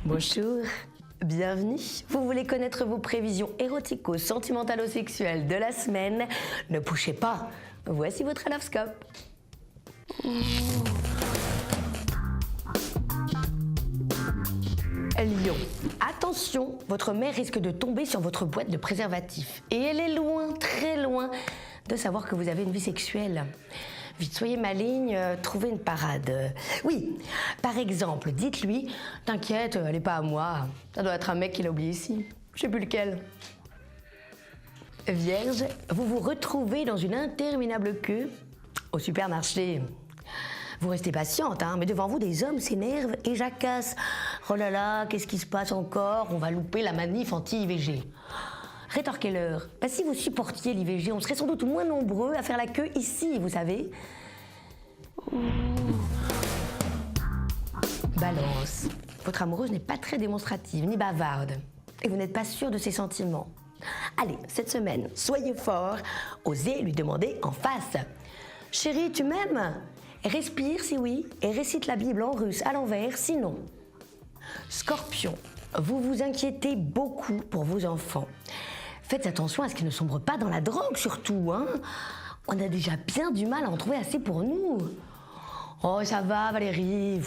Bonjour, bienvenue. Vous voulez connaître vos prévisions érotico-sentimentalo-sexuelles de la semaine? Ne bougez pas, voici votre horoscope. Lion, attention, votre mère risque de tomber sur votre boîte de préservatifs. Et elle est loin, très loin, de savoir que vous avez une vie sexuelle. Vite, soyez maligne, trouvez une parade. Oui, par exemple, dites-lui, t'inquiète, elle n'est pas à moi. Ça doit être un mec qui l'a oublié ici. Je sais plus lequel. Vierge, vous vous retrouvez dans une interminable queue au supermarché. Vous restez patiente, hein, mais devant vous, des hommes s'énervent et jacassent. Oh là là, qu'est-ce qui se passe encore? On va louper la manif anti-IVG. Rétorquez-leur. Bah, si vous supportiez l'IVG, on serait sans doute moins nombreux à faire la queue ici, vous savez. Balance. Votre amoureuse n'est pas très démonstrative, ni bavarde. Et vous n'êtes pas sûr de ses sentiments. Allez, cette semaine, soyez fort, osez lui demander en face. Chérie, tu m'aimes? Respire si oui, et récite la Bible en russe à l'envers, sinon. Scorpion, vous vous inquiétez beaucoup pour vos enfants. Faites attention à ce qu'ils ne sombrent pas dans la drogue surtout, hein. On a déjà bien du mal à en trouver assez pour nous. Oh, ça va Valérie,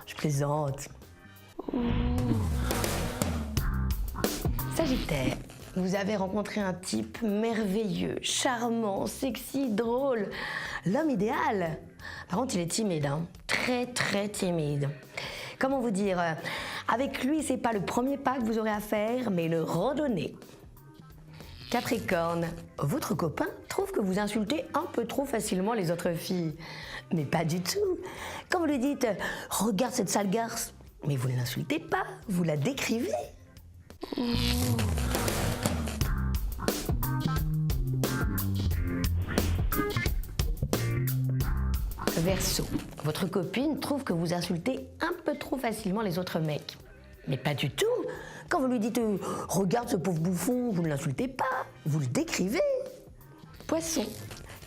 je plaisante. Sagittaire, vous avez rencontré un type merveilleux, charmant, sexy, drôle. L'homme idéal. Par contre, il est timide, hein. Très, très timide. Comment vous dire? Avec lui, c'est pas le premier pas que vous aurez à faire, mais le randonnée. Capricorne, votre copain trouve que vous insultez un peu trop facilement les autres filles. Mais pas du tout. Quand vous lui dites « Regarde cette sale garce », mais vous ne l'insultez pas, vous la décrivez. Verseau, votre copine trouve que vous insultez un peu trop facilement les autres mecs. Mais pas du tout. Quand vous lui dites « Regarde ce pauvre bouffon », vous ne l'insultez pas, vous le décrivez. Poisson,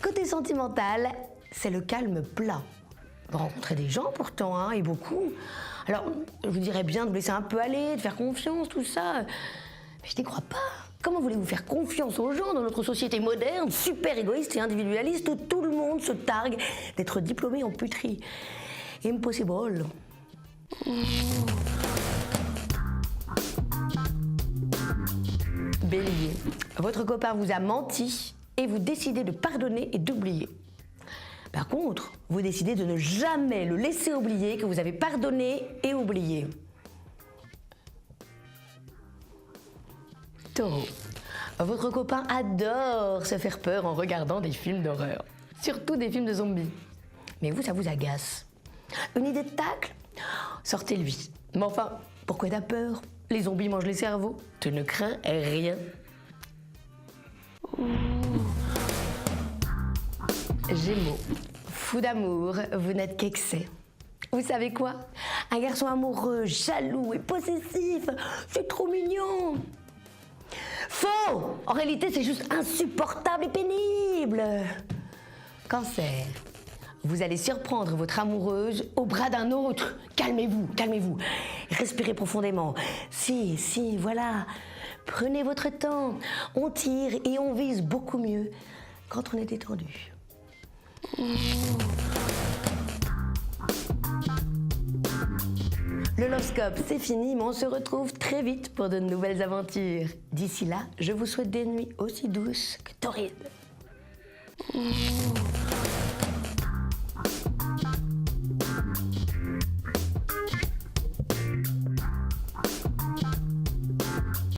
côté sentimental, c'est le calme plat. Vous rencontrez des gens pourtant, hein, et beaucoup. Alors, je vous dirais bien de vous laisser un peu aller, de faire confiance, tout ça. Mais je n'y crois pas. Comment voulez-vous faire confiance aux gens dans notre société moderne, super égoïste et individualiste, où tout le monde se targue d'être diplômé en puterie? Impossible. Bélier, votre copain vous a menti et vous décidez de pardonner et d'oublier. Par contre, vous décidez de ne jamais le laisser oublier que vous avez pardonné et oublié. Taureau, votre copain adore se faire peur en regardant des films d'horreur, surtout des films de zombies. Mais vous, ça vous agace. Une idée de tacle? Sortez-lui. Mais enfin, pourquoi t'as peur? Les zombies mangent les cerveaux. Tu ne crains rien. Gémeaux, fou d'amour, vous n'êtes qu'excès. Vous savez quoi? Un garçon amoureux, jaloux et possessif, c'est trop mignon. Faux! En réalité, c'est juste insupportable et pénible. Cancer, vous allez surprendre votre amoureuse au bras d'un autre. Calmez-vous, calmez-vous. Respirez profondément. Si, voilà. Prenez votre temps. On tire et on vise beaucoup mieux quand on est détendu. Le horoscope, c'est fini, mais on se retrouve très vite pour de nouvelles aventures. D'ici là, je vous souhaite des nuits aussi douces que torrides.